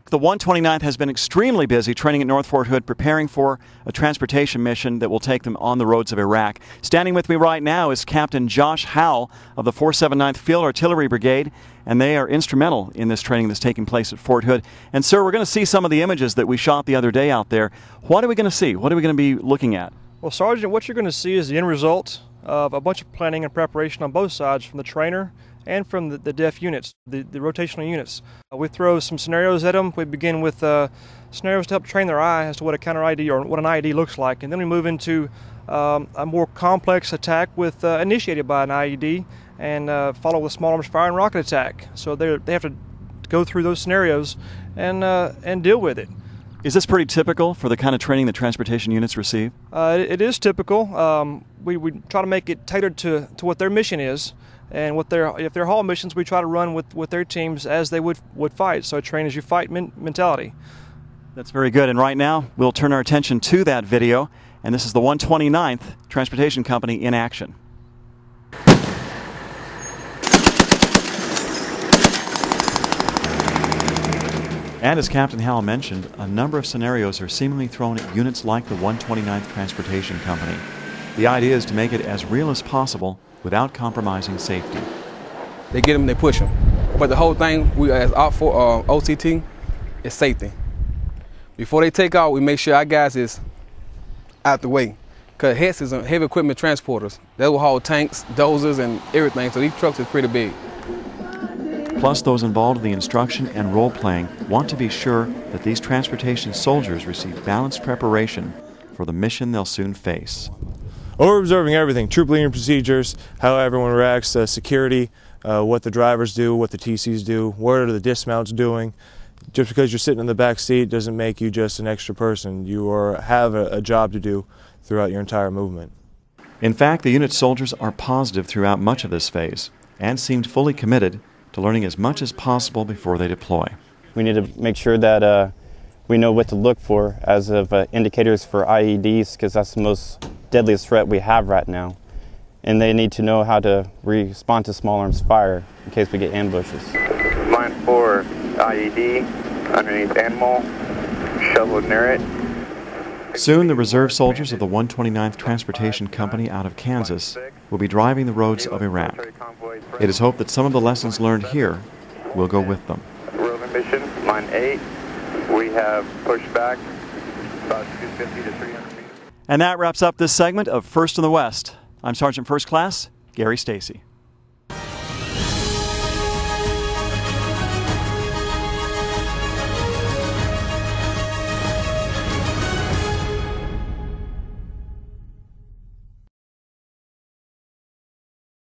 The 129th has been extremely busy training at North Fort Hood, preparing for a transportation mission that will take them on the roads of Iraq. Standing with me right now is Captain Josh Howell of the 479th Field Artillery Brigade, and they are instrumental in this training that's taking place at Fort Hood. And sir, we're going to see some of the images that we shot the other day out there. What are we going to see? What are we going to be looking at? Well, Sergeant, what you're going to see is the end result of a bunch of planning and preparation on both sides, from the trainer and from the DEF units, the rotational units. We throw some scenarios at them. We begin with scenarios to help train their eye as to what a counter IED or what an IED looks like, and then we move into a more complex attack with initiated by an IED and follow with small arms fire and rocket attack. So they have to go through those scenarios and deal with it. Is this pretty typical for the kind of training that transportation units receive? It is typical. We try to make it tailored to what their mission is, and if they're haul missions, we try to run with their teams as they would fight. So train as you fight mentality. That's very good. And right now, we'll turn our attention to that video, and this is the 129th Transportation Company in action. And as Captain Howell mentioned, a number of scenarios are seemingly thrown at units like the 129th Transportation Company. The idea is to make it as real as possible without compromising safety. They get them, they push them. But the whole thing, we as out for OCT, is safety. Before they take out, we make sure our guys is out the way. Because HETs is heavy equipment transporters. They will haul tanks, dozers, and everything, so these trucks is pretty big. Plus, those involved in the instruction and role-playing want to be sure that these transportation soldiers receive balanced preparation for the mission they'll soon face. We're observing everything: troop leading procedures, how everyone reacts, security, what the drivers do, what the TCs do, what are the dismounts doing. Just because you're sitting in the back seat doesn't make you just an extra person. You have a job to do throughout your entire movement. In fact, the unit soldiers are positive throughout much of this phase and seemed fully committed to learning as much as possible before they deploy. We need to make sure that we know what to look for as of indicators for IEDs, because that's the most deadliest threat we have right now. And they need to know how to respond to small arms fire in case we get ambushes. Line 4, IED, underneath animal, shovel near it. Soon, the reserve soldiers of the 129th Transportation Company out of Kansas will be driving the roads of Iraq. It is hoped that some of the lessons learned here will go with them. Roving mission, line 8. We have pushed back about 250 to 300 meters. And that wraps up this segment of First in the West. I'm Sergeant First Class Gary Stacy.